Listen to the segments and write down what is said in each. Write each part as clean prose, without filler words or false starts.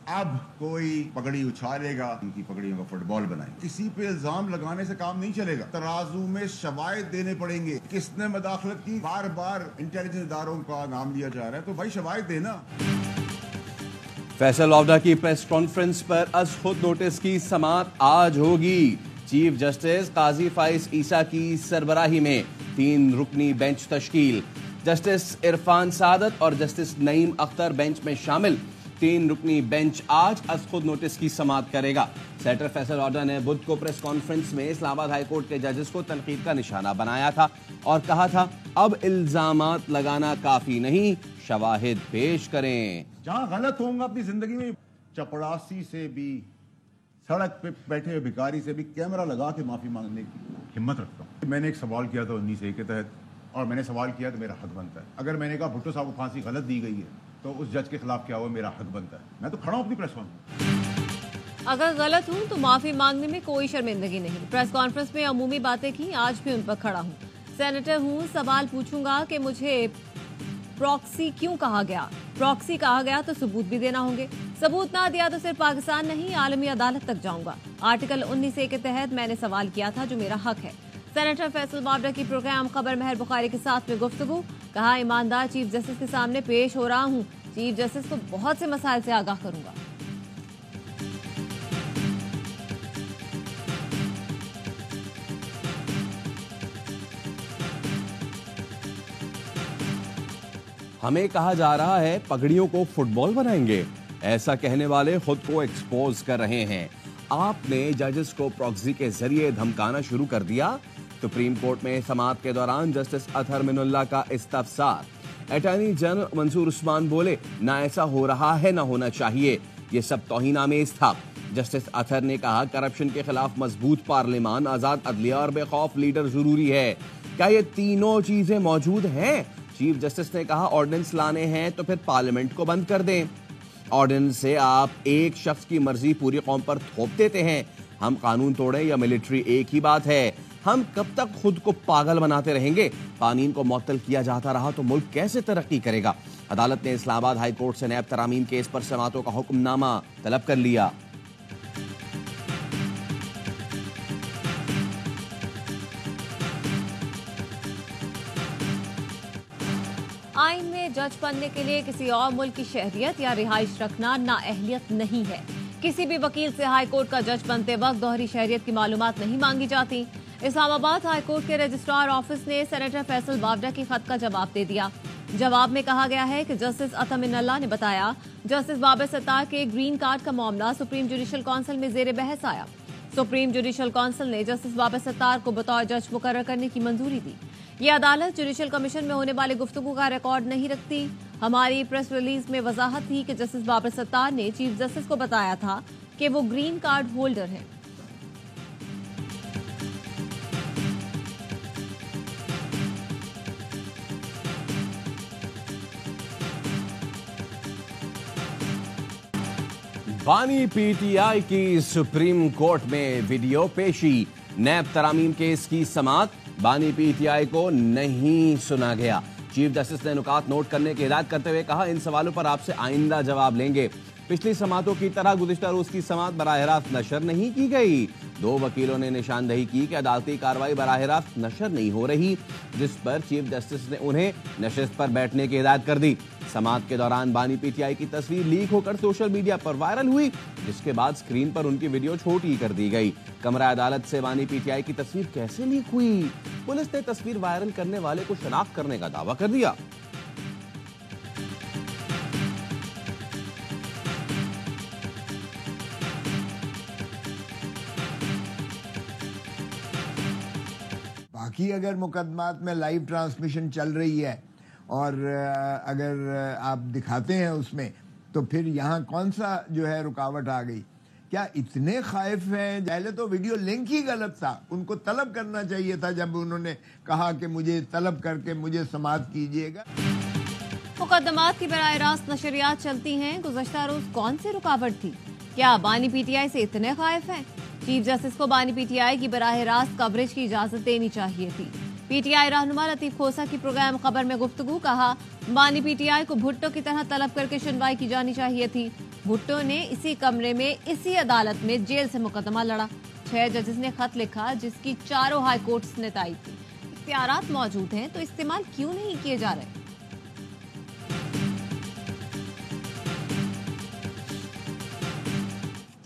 अब कोई पगड़ी उछालेगा, उनकी पगड़ियों का फुटबॉल बनाएंगे। किसी पे इल्जाम लगाने से काम नहीं चलेगा, तराजू में शवाहिद देने पड़ेंगे। किसने मदाखलत की? बार बार इंटेलिजेंस इदारों का नाम लिया जा रहा है, तो भाई शवाहिद देना। फैसल वावडा की प्रेस कॉन्फ्रेंस पर अज खुद नोटिस की समाअत आज होगी। चीफ जस्टिस काजी फाइज ईसा की सरबराही में 3 रुकनी बेंच तश्कील। जस्टिस इरफान सादत और जस्टिस नईम अख्तर बेंच में शामिल। 3 रुकनी बेंच आज अज खुद नोटिस की समाअत करेगा। सेनेटर फैसल वावडा ने बुध को प्रेस कॉन्फ्रेंस में इस्लामाबाद हाई कोर्ट के जजेस को तनकीद का निशाना बनाया था और कहा था अब इल्जामात लगाना काफी नहीं, शवाहिद पेश करें। जहां गलत होऊंगा अपनी जिंदगी में, चपड़ासी से भी, सड़क पे बैठे हुए भिखारी से भी कैमरा लगा के माफी मांगने की हिम्मत रखता हूँ। मैंने एक सवाल किया था 19A के तहत, और मैंने सवाल किया तो मेरा हक बनता है। अगर मैंने कहा भुट्टो साहब को फांसी गलत दी गई है तो उस जज के खिलाफ क्या हुआ, मेरा हक बनता है। मैं तो खड़ा हूँ अपनी प्रेस कॉन्फ्रेंस। अगर गलत हूँ तो माफी मांगने में कोई शर्मिंदगी नहीं। प्रेस कॉन्फ्रेंस में अमूमी बातें की, आज भी उन पर खड़ा हूँ। सेनेटर हूँ, सवाल पूछूंगा कि मुझे प्रॉक्सी क्यों कहा गया। प्रॉक्सी कहा गया तो सबूत भी देना होंगे। सबूत ना दिया तो सिर्फ पाकिस्तान नहीं, आलमी अदालत तक जाऊंगा। आर्टिकल 19A के तहत मैंने सवाल किया था, जो मेरा हक है। सेनेटर फैसल वावडा की प्रोग्राम खबर महर बुखारी के साथ में गुफ्तगू। कहा, ईमानदार चीफ जस्टिस के सामने पेश हो रहा हूं। चीफ जस्टिस को बहुत से मसाइल से आगाह करूंगा। हमें कहा जा रहा है पगड़ियों को फुटबॉल बनाएंगे। ऐसा कहने वाले खुद को एक्सपोज कर रहे हैं। आपने जजेस को प्रॉक्सी के जरिए धमकाना शुरू कर दिया। सुप्रीम कोर्ट में समाअत के दौरान जस्टिस अतहर मिनुल्लाह का इस्तफसार। अटॉर्नी जनरल मंसूर उस्मान बोले, ना ऐसा हो रहा है ना होना चाहिए, ये सब तौहीन-आमेज था। जस्टिस अतहर ने कहा, करप्शन के खिलाफ मजबूत पार्लियामान, आजाद अदलिया और बेखौफ लीडर जरूरी है। क्या ये तीनों चीजें मौजूद हैं? चीफ जस्टिस ने कहा, ऑर्डिनेंस लाने हैं तो फिर पार्लियामेंट को बंद कर दें। ऑर्डिनेंस से आप एक शख्स की मर्जी पूरी कौम पर थोप देते हैं। हम कानून तोड़े या मिलिट्री, एक ही बात है। हम कब तक खुद को पागल बनाते रहेंगे? कानून को मुअत्तल किया जाता रहा तो मुल्क कैसे तरक्की करेगा? अदालत ने इस्लामाबाद हाई कोर्ट से नैब तरामीम केस पर समाअतों का हुक्मनामा तलब कर लिया। आइन में जज बनने के लिए किसी और मुल्क की शहरियत या रिहाइश रखना नाअहलियत नहीं है। किसी भी वकील से हाई कोर्ट का जज बनते वक्त दोहरी शहरियत की मालूमात नहीं मांगी जाती। इस्लामाबाद हाई कोर्ट के रजिस्ट्रार ऑफिस ने सेनेटर फैसल वावडा की खत का जवाब दे दिया। जवाब में कहा गया है कि जस्टिस अतहर मिनुल्लाह ने बताया, जस्टिस बाबर सत्तार के ग्रीन कार्ड का मामला सुप्रीम जुडिशल काउंसिल में जेर बहस आया। सुप्रीम जुडिशल काउंसिल ने जस्टिस बाबर सत्तार को बतौर जज मुकर्रर करने की मंजूरी दी। ये अदालत जुडिशल कमीशन में होने वाले गुफ्तगू का रिकॉर्ड नहीं रखती। हमारी प्रेस रिलीज में वजाहत थी कि जस्टिस बाबर सत्तार ने चीफ जस्टिस को बताया था कि वो ग्रीन कार्ड होल्डर हैं। बानी पीटीआई की सुप्रीम कोर्ट में वीडियो पेशी। नैब तरामीम केस की समाअत। बानी पीटीआई को नहीं सुना गया। चीफ जस्टिस ने नुकात नोट करने की हिदायत करते हुए कहा, इन सवालों पर आपसे आइंदा जवाब लेंगे। पिछली समाअतों की तरह गुज़िश्ता रोज की समाअत बराह रास्त नशर नहीं की गई। 2 वकीलों ने निशानदही की कि अदालती कार्रवाई बराह रास्त नशर नहीं हो रही, जिस पर चीफ जस्टिस ने उन्हें नशिस्त पर बैठने की हिदायत कर दी। समाअत के दौरान बानी पीटीआई की तस्वीर लीक होकर सोशल मीडिया पर वायरल हुई, जिसके बाद स्क्रीन पर उनकी वीडियो छोटी कर दी गई। कमरा अदालत से बानी पीटीआई की तस्वीर कैसे लीक हुई? पुलिस ने तस्वीर वायरल करने वाले को शनाख्त करने का दावा कर दिया। बाकी अगर मुकदमात में लाइव ट्रांसमिशन चल रही है और अगर आप दिखाते हैं उसमें, तो फिर यहाँ कौन सा जो है रुकावट आ गई? क्या इतने खौफ हैं? पहले तो वीडियो लिंक ही गलत था, उनको तलब करना चाहिए था जब उन्होंने कहा कि मुझे तलब करके मुझे समाअत कीजिएगा। मुकदमात की बराह रास्त नशरियात चलती हैं। गुज़श्ता रोज कौन सी रुकावट थी? क्या बानी पीटीआई से इतने खौफ हैं? चीफ जस्टिस को बानी पीटीआई की बराह रास्त कवरेज की इजाजत देनी चाहिए थी। पीटीआई रहनुमा लतीफ खोसा की प्रोग्राम खबर में गुफ्तगू, कहा बानी पीटीआई को भुट्टो की तरह तलब करके सुनवाई की जानी चाहिए थी। भुट्टो ने इसी कमरे में इसी अदालत में जेल से मुकदमा लड़ा। 6 जजेस ने खत लिखा जिसकी चारों हाई कोर्ट्स ने तायद की। इख्तियारात मौजूद हैं तो इस्तेमाल क्यों नहीं किए जा रहे?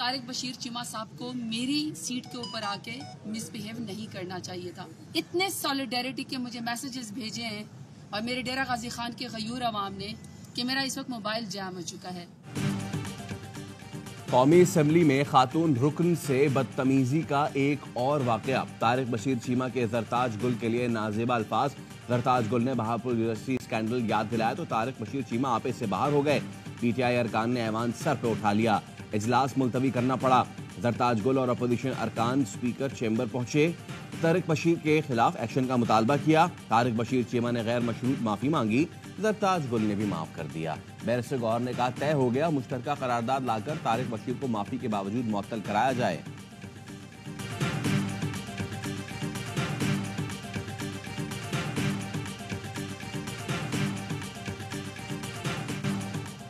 तारिक बशीर चीमा साहब को मेरी सीट के ऊपर आके मिसबिहेव नहीं करना चाहिए था। इतने सॉलिडेरिटी के मुझे मैसेजेस भेजे हैं और मेरे डेरा गाजी खान के गयूर अवाम ने कि मेरा इस वक्त मोबाइल जैम हो चुका है। कौमी असम्बली में खातून रुकन से बदतमीजी का एक और वाकया। तारिक बशीर चीमा के जरताज गुल के लिए नाजेबा अल्फाज। जरताज गुल ने बहापुर यूनिवर्सिटी स्कैंडल याद दिलाया तो तारिक बशीर चीमा आपे से बाहर हो गए। पीटीआई अरकान ने ऐवान सर पे उठा लिया। इजलास मुलतवी करना पड़ा। जरताज गुल और अपोजिशन अरकान स्पीकर चेंबर पहुंचे। तारिक बशीर के खिलाफ एक्शन का मुतालबा किया। तारिक बशीर चीमा ने गैर मशरूत माफी मांगी। जरताज गुल ने भी माफ कर दिया। बैरिस्टर गौहर ने कहा तय हो गया, मुश्तरका करारदाद लाकर तारिक बशीर को माफी के बावजूद मुअत्तल कराया जाए।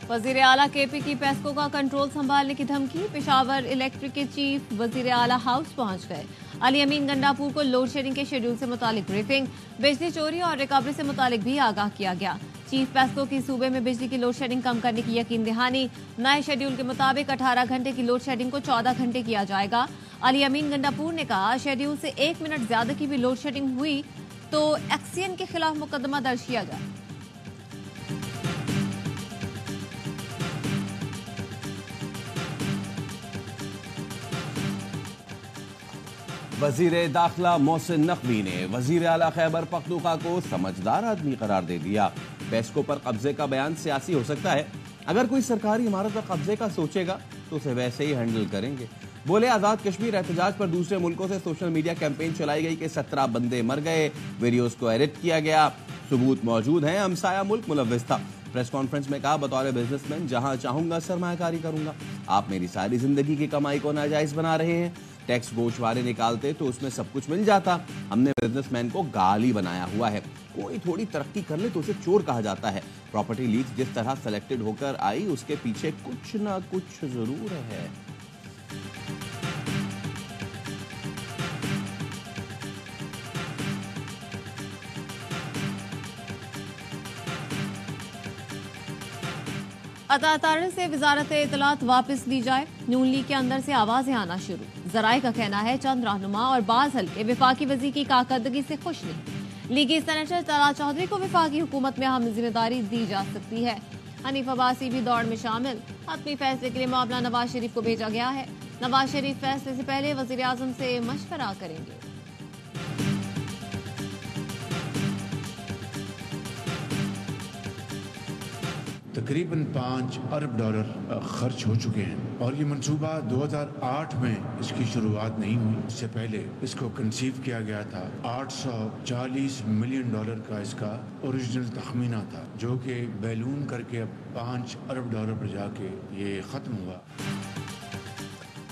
वजीर आला केपी की पेस्को का कंट्रोल संभालने की धमकी। पेशावर इलेक्ट्रिक के चीफ वजीर आला हाउस पहुंच गए। अली अमीन गंडापुर को लोड शेडिंग के शेड्यूल से मुतालिक ब्रीफिंग। बिजली चोरी और रिकवरी से मुतालिक भी आगाह किया गया। चीफ पेस्को की सूबे में बिजली की लोड शेडिंग कम करने की यकीन दहानी। नए शेड्यूल के मुताबिक 18 घंटे की लोड शेडिंग को 14 घंटे किया जाएगा। अली अमीन गंडापुर ने कहा शेड्यूल से 1 मिनट ज्यादा की भी लोड शेडिंग हुई तो एक्सीएन के खिलाफ मुकदमा दर्ज किया जाए। वजीर दाखिला मोहसिन नकवी ने वजीर आला खैबर पख्तूनख्वा को समझदार आदमी करार दे दिया। पेस्को पर कब्जे का बयान सियासी हो सकता है। अगर कोई सरकारी इमारत पर कब्जे का सोचेगा तो उसे वैसे ही हैंडल करेंगे। बोले आजाद कश्मीर एहतजाज पर दूसरे मुल्कों से सोशल मीडिया कैंपेन चलाई गई कि 17 बंदे मर गए, वीडियोस को एडिट किया गया, सबूत मौजूद हैं, हमसाया मुल्क मुलव्विस था। प्रेस कॉन्फ्रेंस में कहा बतौर बिजनेसमैन जहां चाहूंगा सरमायाकारी करूंगा। आप मेरी सारी जिंदगी की कमाई को नाजायज बना रहे हैं। टैक्स गोशवारे निकालते तो उसमें सब कुछ मिल जाता। हमने बिजनेसमैन को गाली बनाया हुआ है। कोई थोड़ी तरक्की कर ले तो उसे चोर कहा जाता है। प्रॉपर्टी लीज जिस तरह सेलेक्टेड होकर आई उसके पीछे कुछ ना कुछ जरूर है। अतातार से वजारत इतलात वापस ली जाए। नून लीग के अंदर से आवाजें आना शुरू। जराए का कहना है चंद रहनुमा और बाज हल्के विफाकी वज़ीर की कारकर्दगी से खुश नहीं। लीगी सेनेटर तला चौधरी को विफाकी हुकूमत में अहम जिम्मेदारी दी जा सकती है। हनीफ अब्बासी भी दौड़ में शामिल। अपनी फैसले के लिए मामला नवाज शरीफ को भेजा गया है। नवाज शरीफ फैसले से पहले वजीर आजम से मशवरा करेंगे। तकरीबन $5 अरब खर्च हो चुके हैं और ये मंसूबा 2008 में इसकी शुरुआत नहीं हुई। इससे पहले इसको कंसीव किया गया था। $840 मिलियन का इसका ओरिजिनल तखमीना था, जो कि बैलून करके अब $5 अरब पर जाके ये खत्म हुआ।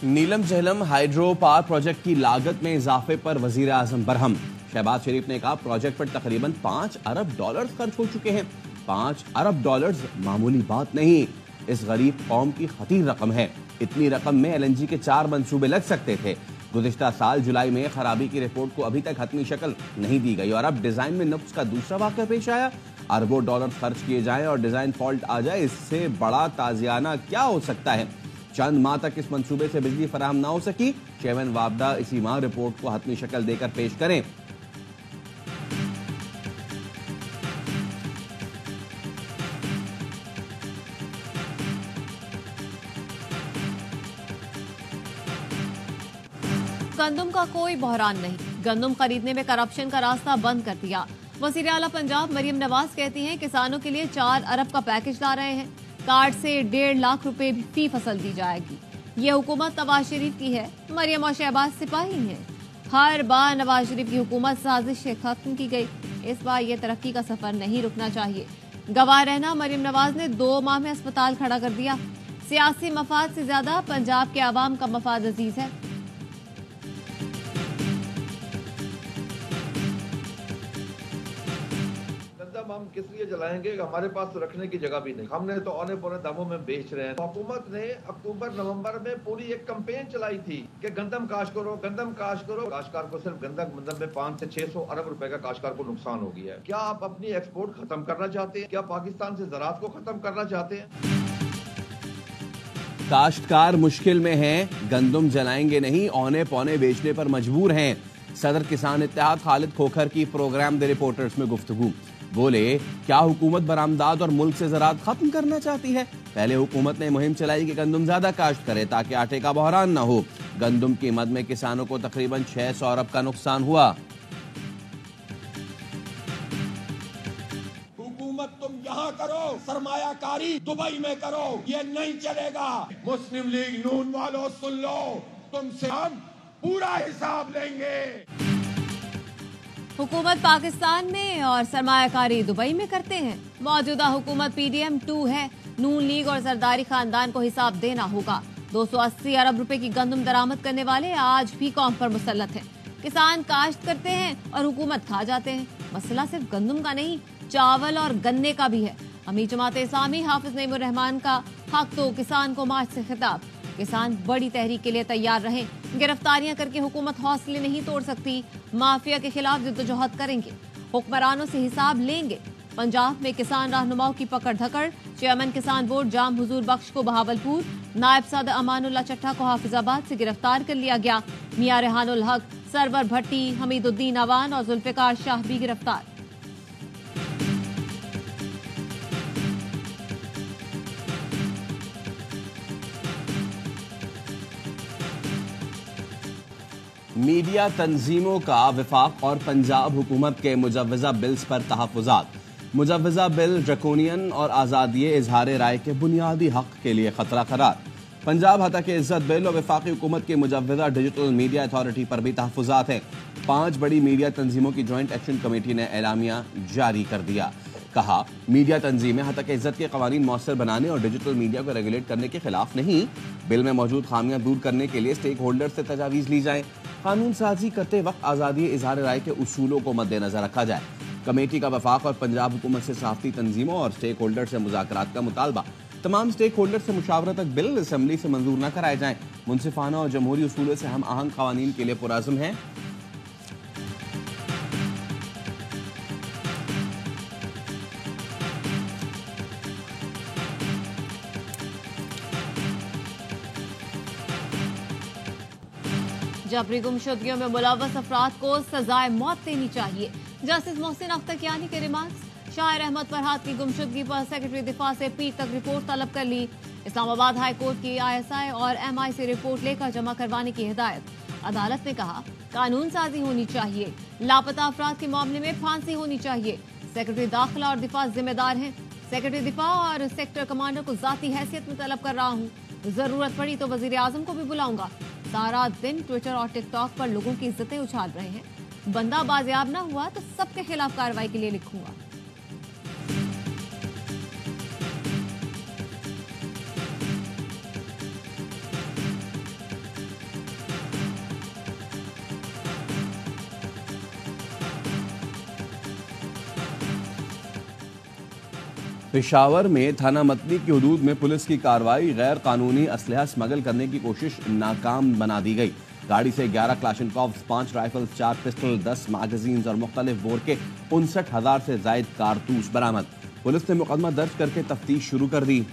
नीलम झेलम हाइड्रो पावर प्रोजेक्ट की लागत में इजाफे पर वजीर आजम बरहम। शहबाज शरीफ ने कहा प्रोजेक्ट पर तकरीबन $5 अरब खर्च हो चुके हैं। $5 अरब मामूली बात नहीं। इस गरीब कौम की खतीर रकम है। इतनी रकम में LNG के 4 मंसूबे लग सकते थे। गुज़िश्ता साल जुलाई में खराबी की रिपोर्ट को अभी तक हतमी शक्ल नहीं दी गई और अब डिजाइन में नुक्स का दूसरा वाक़या पेश आया। अरबों डॉलर खर्च किए जाएं और डिजाइन फॉल्ट आ जाए, इससे बड़ा ताजियाना क्या हो सकता है। चंद माह तक इस मंसूबे से बिजली फराहम ना हो सकी। चेयरमैन वाबडा इसी माह रिपोर्ट को हतमी शक्ल देकर पेश करें। गंदम का कोई बहरान नहीं। गंदम खरीदने में करप्शन का रास्ता बंद कर दिया। वज़ीर आला पंजाब मरियम नवाज कहती हैं किसानों के लिए 4 अरब का पैकेज ला रहे हैं। कार्ड से 1.5 लाख रुपए फी फसल दी जाएगी। ये हुकूमत नवाज शरीफ की है। मरियम और शहबाज सिपाही हैं। हर बार नवाज शरीफ की हुकूमत साजिश से खत्म की गई। इस बार ये तरक्की का सफर नहीं रुकना चाहिए। गवाह रहना मरियम नवाज ने 2 माह में अस्पताल खड़ा कर दिया। सियासी मफाद से ज्यादा पंजाब के आवाम का मफाद अजीज है। किस लिए जलाएंगे? हमारे पास तो रखने की जगह भी नहीं, हमने तो औने पौने दामों में बेच रहे हैं। हुकूमत ने अक्टूबर नवंबर में पूरी एक कैंपेन चलाई थी कि गंदम काश करो, गंदम काश करो। काश्तकार को सिर्फ गंदम में 500 से 600 अरब रुपए का काश्तकार को नुकसान हो गया है। क्या आप अपनी एक्सपोर्ट खत्म करना चाहते हैं? क्या पाकिस्तान से ज़राअत को खत्म करना चाहते हैं? काश्तकार मुश्किल में हैं, गंदम जलाएंगे नहीं, औने पौने बेचने पर मजबूर हैं। सदर किसान इत्तेहाद खालिद खोखर की प्रोग्राम द रिपोर्टर्स में गुफ्तगू। बोले, क्या हुकूमत बरामदात और मुल्क से ज़राअत खत्म करना चाहती है? पहले हुकूमत ने मुहिम चलाई कि गंदम ज्यादा काश्त करे ताकि आटे का बहरान न हो। गंदम की मद में किसानों को तकरीबन 600 अरब का नुकसान हुआ। हुकूमत तुम यहाँ करो, सरमायाकारी दुबई में करो, ये नहीं चलेगा। मुस्लिम लीग नून वालों सुन लो, तुमसे हम पूरा हिसाब लेंगे। हुकूमत पाकिस्तान में और सरमायाकारी दुबई में करते हैं। मौजूदा हुकूमत PDM 2 है। नून लीग और जरदारी खानदान को हिसाब देना होगा। 280 अरब रुपए की गंदम दरामद करने वाले आज भी कौम पर मुसल्लत हैं। किसान काश्त करते हैं और हुकूमत खा जाते हैं। मसला सिर्फ गंदम का नहीं, चावल और गन्ने का भी है। अमीर जमात इस्लामी हाफिज नईमुर रहमान का हक तो किसान को मार्च से खिताब। किसान बड़ी तहरीक के लिए तैयार रहें। गिरफ्तारियां करके हुकूमत हौसले नहीं तोड़ सकती। माफिया के खिलाफ जद्दोजहद करेंगे। हुक्मरानों से हिसाब लेंगे। पंजाब में किसान रहनुमाओं की पकड़ धकड़। चेयरमैन किसान बोर्ड जाम हुजूर बख्श को बहावलपुर, नायब सदर अमानुल्लाह चट्टा को हाफिजाबाद से गिरफ्तार कर लिया गया। मियां रेहानुल हक, सरवर भट्टी, हमीदुद्दीन अवान और जुल्फिकार शाह भी गिरफ्तार। मीडिया तंजीमों का वफाक और पंजाब हुकूमत के मुजव्वजा बिल्स पर तहफ़्फ़ुज़ात। मुजव्वजा बिल ड्रकोनियन और आज़ादी इजहार राय के बुनियादी हक के लिए खतरा करार। पंजाब हतक इज्जत बिल और वफाकी हुकूमत की मुजव्वजा डिजिटल मीडिया अथॉरिटी पर भी तहफ़्फ़ुज़ात हैं। 5 बड़ी मीडिया तंजीमों की जॉइंट एक्शन कमेटी ने एलामिया जारी कर दिया। कहा, मीडिया तंजीमें हतक इज्जत के कवानीन मौसर बनाने और डिजिटल मीडिया को रेगुलेट करने के खिलाफ नहीं। बिल में मौजूद खामियां दूर करने के लिए स्टेक होल्डर से तजावीज़ ली जाए। कानून साजी करते वक्त आज़ादी इजहार राय के उसूलों को मद्देनजर रखा जाए। कमेटी का वफाक और पंजाब हुकूमत से सहाफ़ती तंजीमों और स्टेक होल्डर से मुज़ाकरात का मुतालबा। तमाम स्टेक होल्डर से मुशावरत तक बिल असम्बली से मंजूर न कराए जाएं। मुनसिफाना और जमहूरी उसूलों से हम आहंग क़वानीन के लिए पुराज़म हैं। जबरी गुमशुदगियों में मुलव्वस अफराद को सजाए मौत देनी चाहिए। जस्टिस मोहसिन अख्तर कियानी के रिमार्क्स। शायर अहमद फरहाद की गुमशुदगी पर सेक्रेटरी दिफा से पीर तक रिपोर्ट तलब कर ली। इस्लामाबाद हाई कोर्ट की ISI और MI से रिपोर्ट लेकर जमा करवाने की हिदायत। अदालत ने कहा, कानून साजी होनी चाहिए। लापता अफराद के मामले में फांसी होनी चाहिए। सेक्रेटरी दाखिला और दिफा जिम्मेदार हैं। सेक्रेटरी दिफा और सेक्टर कमांडर को जाती हैसियत में तलब कर रहा हूँ। जरूरत पड़ी तो वजीर आजम को भी बुलाऊंगा। सारा दिन ट्विटर और टिकटॉक पर लोगों की इज्जतें उछाल रहे हैं। बंदा बाजियाब ना हुआ तो सबके खिलाफ कार्रवाई के लिए लिखूंगा। पेशावर में थाना मतनी की हदूद में पुलिस की कार्रवाई। गैर कानूनी असलहा स्मगल करने की कोशिश नाकाम बना दी गई। गाड़ी से 11 क्लाशनकॉव्स, 5 राइफल्स, 4 पिस्टल, 10 मैगजीन्स और मुख्तलिफ बोर के 59,000 से जायद कारतूस बरामद। पुलिस ने मुकदमा दर्ज करके तफ्तीश शुरू कर दी।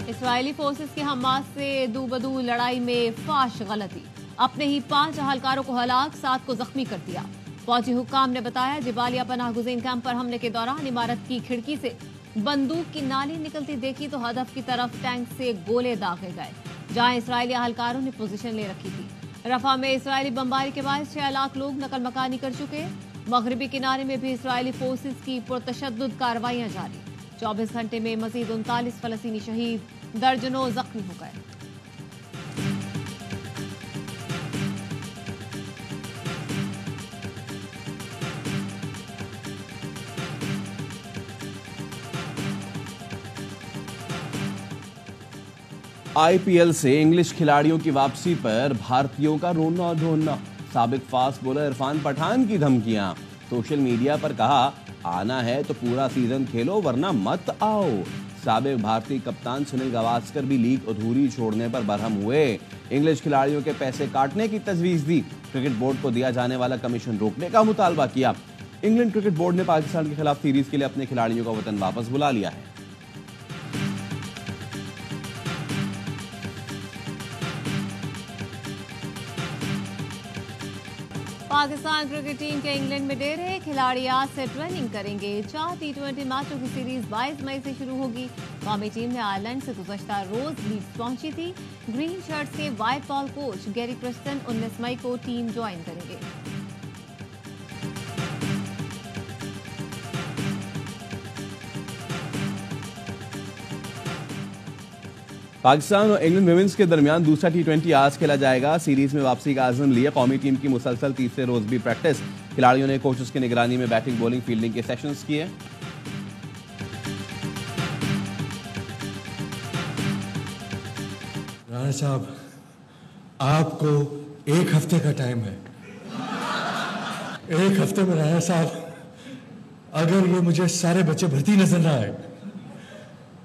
इस्राएली फोर्सेस की हमास से दू-बदू लड़ाई में फाश गलती। अपने ही 5 अहलकारों को हलाक, 7 को जख्मी कर दिया। फौजी हुक्काम ने बताया, जिबालिया पनाह गुज़ीन कैंप पर हमले के दौरान इमारत की खिड़की से बंदूक की नाली निकलती देखी तो हदफ की तरफ टैंक से गोले दागे गए, जहां इस्राएली अहलकारों ने पोजीशन ले रखी थी। रफा में इस्राएली बमबारी के बाद 6 लाख लोग नकल मकानी कर चुके। मगरबी किनारे में भी इस्राएली फोर्सेस की पुरतशद्दुद कार्रवाइयां जारी। 24 घंटे में मजीद 39 फलस्तीनी शहीद, दर्जनों जख्मी हो गए। आईपीएल से इंग्लिश खिलाड़ियों की वापसी पर भारतीयों का रोना धोना। साबिक फास्ट बॉलर इरफान पठान की धमकियां। सोशल मीडिया पर कहा, आना है तो पूरा सीजन खेलो वरना मत आओ। साबिक भारतीय कप्तान सुनील गावस्कर भी लीग अधूरी छोड़ने पर बरहम हुए। इंग्लिश खिलाड़ियों के पैसे काटने की तजवीज दी। क्रिकेट बोर्ड को दिया जाने वाला कमीशन रोकने का मुतालबा किया। इंग्लैंड क्रिकेट बोर्ड ने पाकिस्तान के खिलाफ सीरीज के लिए अपने खिलाड़ियों का वतन वापस बुला लिया है। पाकिस्तान क्रिकेट टीम के इंग्लैंड में डेरे। खिलाड़ी आज से ट्रेनिंग करेंगे। 4 टी20 मैचों की सीरीज 22 मई से शुरू होगी। कौमी टीम ने आयरलैंड से गुज़श्ता रोज लीड्स पहुंची थी। ग्रीन शर्ट्स के white ball coach Gary Preston 19 मई को टीम ज्वाइन करेंगे। पाकिस्तान और इंग्लैंड विमेंस के दरमियान दूसरा टी20 आज खेला जाएगा। सीरीज में वापसी का आज़म लिए कौमी टीम की मुसलसल तीसरे रोज भी प्रैक्टिस। खिलाड़ियों ने कोचेस की निगरानी में बैटिंग, बॉलिंग, फील्डिंग के सेशंस किए। राणा साहब, आपको 1 हफ्ते का टाइम है। 1 हफ्ते में राणा साहब, अगर ये मुझे सारे बच्चे भर्ती नजर ना आए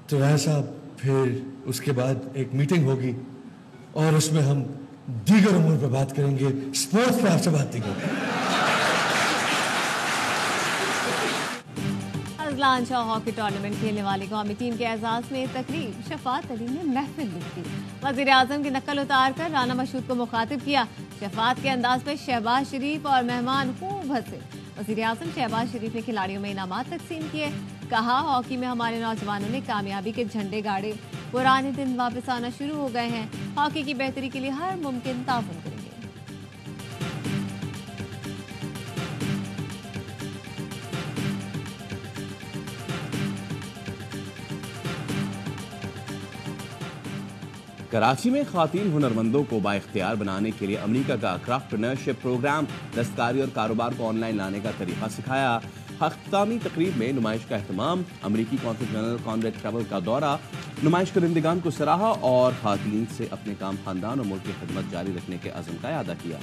तो राणा साहब फिर उसके बाद एक मीटिंग होगी और उसमें हम दीगर उम्र पर बात करेंगे। स्पोर्ट्स पे आपसे बात नहीं करेंगे। अजलान शाह हॉकी टूर्नामेंट खेलने वाली कौमी टीम के एजाज में तकरीब। शफात अली ने महफिल लिखी। वजीर आजम की नकल उतार कर राना मशहूद को मुखातिब किया। शफात के अंदाज पर शहबाज शरीफ और मेहमान खूब हंसे। वजीर आजम शहबाज शरीफ ने खिलाड़ियों में इनामात तकसीम किए। कहा, हॉकी में हमारे नौजवानों ने कामयाबी के झंडे गाड़े। पुराने दिन वापस आना शुरू हो गए हैं। हॉकी की बेहतरी के लिए हर मुमकिन ताउन करेंगे। कराची में खातीन हुनरमंदों को बाइख्तियार बनाने के लिए अमेरिका का क्राफ्टनरशिप प्रोग्राम दस्तकारी और कारोबार को ऑनलाइन लाने का तरीका सिखाया। अख्तामी तकरीब में नुमाइश का एहतमाम। अमरीकी कौंसल जनरल कॉनरेड ट्रैवल का दौरा। नुमाइश करंदगान को सराहा और खातीन से अपने काम, खानदान और मुल्क की खिदमत जारी रखने के अज़्म का इरादा किया।